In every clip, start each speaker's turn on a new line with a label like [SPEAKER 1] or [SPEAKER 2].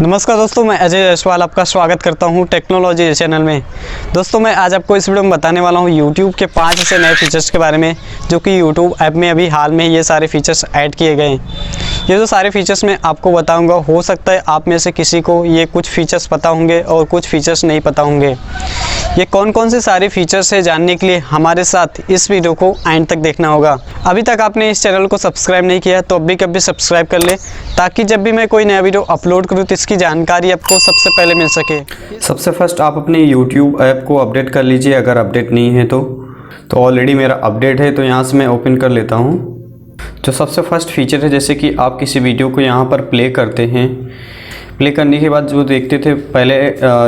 [SPEAKER 1] नमस्कार दोस्तों, मैं अजय जायसवाल आपका स्वागत करता हूं टेक्नोलॉजी चैनल में। दोस्तों मैं आज आपको इस वीडियो में बताने वाला हूं YouTube के 5 ऐसे नए फीचर्स के बारे में जो कि YouTube ऐप में अभी हाल में ये सारे फीचर्स ऐड किए गए हैं। ये जो सारे फीचर्स मैं आपको बताऊंगा, हो सकता है आप में से किसी को ये कुछ फीचर्स पता होंगे और कुछ फीचर्स नहीं पता होंगे। ये कौन कौन से सारे फीचर्स है जानने के लिए हमारे साथ इस वीडियो को एंड तक देखना होगा। अभी तक आपने इस चैनल को सब्सक्राइब नहीं किया तो अभी कभी सब्सक्राइब कर ले, ताकि जब भी मैं कोई नया वीडियो अपलोड करूँ तो इसकी जानकारी आपको सबसे पहले मिल सके।
[SPEAKER 2] सबसे फर्स्ट आप अपने YouTube ऐप को अपडेट कर लीजिए, अगर अपडेट नहीं है तो ऑलरेडी मेरा अपडेट है, तो यहाँ से मैं ओपन कर लेता हूँ। जो सबसे फर्स्ट फीचर है, जैसे कि आप किसी वीडियो को यहाँ पर प्ले करते हैं, प्ले करने के बाद जो देखते थे पहले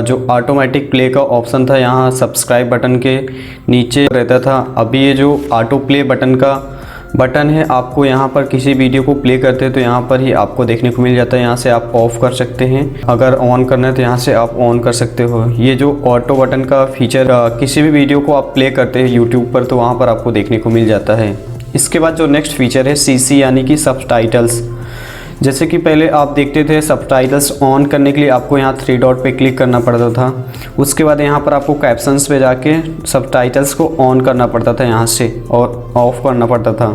[SPEAKER 2] जो ऑटोमेटिक प्ले का ऑप्शन था यहाँ सब्सक्राइब बटन के नीचे रहता था। अभी ये जो ऑटो प्ले बटन का बटन है, आपको यहाँ पर किसी वीडियो को प्ले करते हैं तो यहाँ पर ही आपको देखने को मिल जाता है। यहाँ से आप ऑफ़ कर सकते हैं, अगर ऑन करना है तो यहाँ से आप ऑन कर सकते हो। ये जो ऑटो बटन का फीचर किसी भी वीडियो को आप प्ले करते हैं यूट्यूब पर तो वहाँ पर आपको देखने को मिल जाता है। इसके बाद जो नेक्स्ट फीचर है CC यानी कि सबटाइटल्स। जैसे कि पहले आप देखते थे सबटाइटल्स ऑन करने के लिए आपको यहाँ 3 डॉट पे क्लिक करना पड़ता था, उसके बाद यहाँ पर आपको कैप्शंस पे जाके सबटाइटल्स को ऑन करना पड़ता था यहाँ से और ऑफ़ करना पड़ता था।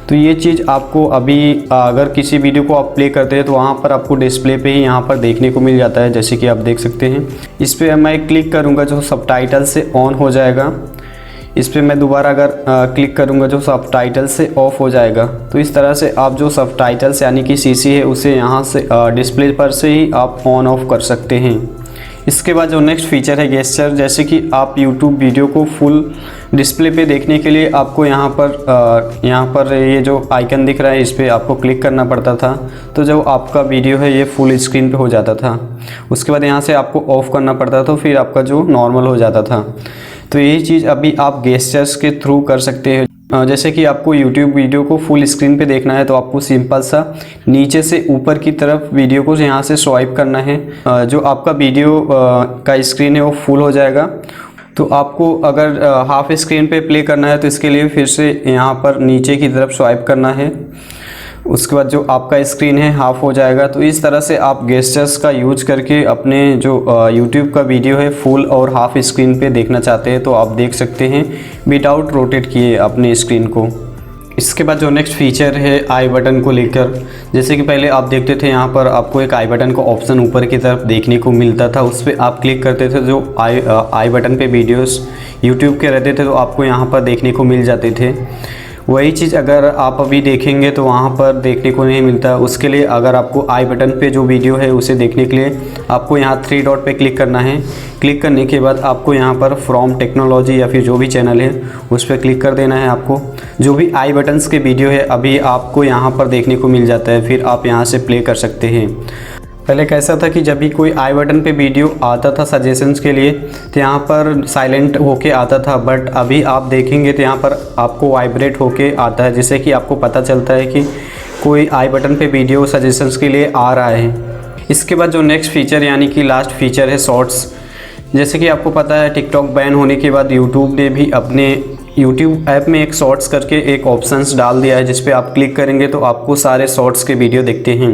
[SPEAKER 2] तो ये चीज़ आपको अभी अगर किसी वीडियो को आप प्ले करते हैं तो वहाँ पर आपको डिस्प्ले पे ही यहाँ पर देखने को मिल जाता है, जैसे कि आप देख सकते हैं। इस पर मैं क्लिक करूँगा जो सबटाइटल से ऑन हो जाएगा। इस पर मैं दोबारा अगर क्लिक करूंगा जो सबटाइटल से ऑफ हो जाएगा। तो इस तरह से आप जो सबटाइटल्स यानी कि CC है उसे यहाँ से डिस्प्ले पर से ही आप ऑन ऑफ कर सकते हैं। इसके बाद जो नेक्स्ट फीचर है गेस्चर, जैसे कि आप YouTube वीडियो को फुल डिस्प्ले पे देखने के लिए आपको यहाँ पर ये जो आइकन दिख रहा है इस पर आपको क्लिक करना पड़ता था, तो जब आपका वीडियो है ये फुल स्क्रीन पे हो जाता था। उसके बाद यहाँ से आपको ऑफ़ करना पड़ता था, फिर आपका जो नॉर्मल हो जाता था। तो यही चीज़ अभी आप गेस्चर्स के थ्रू कर सकते हैं। जैसे कि आपको YouTube वीडियो को फुल स्क्रीन पे देखना है तो आपको सिंपल सा नीचे से ऊपर की तरफ वीडियो को यहाँ से स्वाइप करना है। जो आपका वीडियो का स्क्रीन है वो फुल हो जाएगा। तो आपको अगर हाफ स्क्रीन पे प्ले करना है तो इसके लिए फिर से यहाँ पर नीचे की तरफ स्वाइप करना है। उसके बाद जो आपका स्क्रीन है हाफ हो जाएगा। तो इस तरह से आप गेस्चर्स का यूज करके अपने जो YouTube का वीडियो है फुल और हाफ स्क्रीन पे देखना चाहते हैं तो आप देख सकते हैं विदाउट रोटेट किए अपने स्क्रीन को। इसके बाद जो नेक्स्ट फीचर है आई बटन को लेकर, जैसे कि पहले आप देखते थे यहाँ पर आपको एक आई बटन का ऑप्शन ऊपर की तरफ देखने को मिलता था, उस पर आप क्लिक करते थे जो आई बटन पे वीडियोस YouTube के रहते थे तो आपको यहाँ पर देखने को मिल जाते थे। वही चीज़ अगर आप अभी देखेंगे तो वहाँ पर देखने को नहीं मिलता। उसके लिए अगर आपको आई बटन पे जो वीडियो है उसे देखने के लिए आपको यहाँ 3 डॉट पे क्लिक करना है। क्लिक करने के बाद आपको यहाँ पर फ्रॉम टेक्नोलॉजी या फिर जो भी चैनल है उस पर क्लिक कर देना है। आपको जो भी आई बटन्स के वीडियो है अभी आपको यहाँ पर देखने को मिल जाता है, फिर आप यहाँ से प्ले कर सकते हैं। पहले कैसा था कि जब भी कोई आई बटन पे वीडियो आता था सजेशंस के लिए तो यहाँ पर साइलेंट होके आता था, बट अभी आप देखेंगे तो यहाँ पर आपको वाइब्रेट होके आता है, जिससे कि आपको पता चलता है कि कोई आई बटन पे वीडियो सजेशंस के लिए आ रहा है। इसके बाद जो नेक्स्ट फीचर यानी कि लास्ट फीचर है शॉर्ट्स। जैसे कि आपको पता है टिकटॉक बैन होने के बाद यूट्यूब ने भी अपने YouTube ऐप में एक शॉर्ट्स करके एक ऑप्शंस डाल दिया है, जिस पे आप क्लिक करेंगे तो आपको सारे शॉर्ट्स के वीडियो दिखते हैं।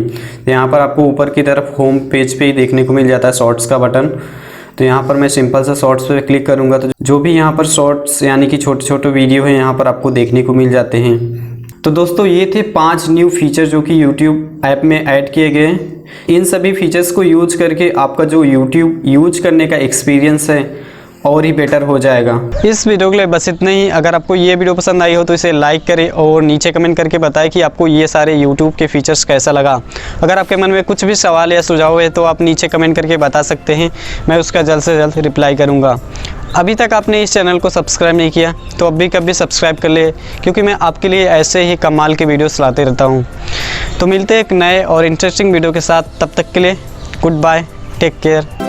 [SPEAKER 2] तो यहाँ पर आपको ऊपर की तरफ होम पेज पे ही देखने को मिल जाता है शॉर्ट्स का बटन। तो यहाँ पर मैं सिंपल सा शॉर्ट्स पे क्लिक करूँगा तो जो भी यहाँ पर शॉर्ट्स यानी कि छोटे छोटे वीडियो हैं यहाँ पर आपको देखने को मिल जाते हैं। तो दोस्तों ये थे 5 न्यू फीचर जो कि YouTube ऐप में ऐड किए गए हैं। इन सभी फीचर्स को यूज करके आपका जो YouTube यूज करने का एक्सपीरियंस है और ही बेटर हो जाएगा।
[SPEAKER 1] इस वीडियो के लिए बस इतना ही। अगर आपको ये वीडियो पसंद आई हो तो इसे लाइक करें और नीचे कमेंट करके बताएं कि आपको ये सारे YouTube के फीचर्स कैसा लगा। अगर आपके मन में कुछ भी सवाल या सुझाव है तो आप नीचे कमेंट करके बता सकते हैं, मैं उसका जल्द से जल्द रिप्लाई करूँगा। अभी तक आपने इस चैनल को सब्सक्राइब नहीं किया तो अभी कभी सब्सक्राइब कर ले, क्योंकि मैं आपके लिए ऐसे ही कमाल के वीडियोस लाते रहता हूँ। तो मिलते हैं एक नए और इंटरेस्टिंग वीडियो के साथ, तब तक के लिए गुड बाय, टेक केयर।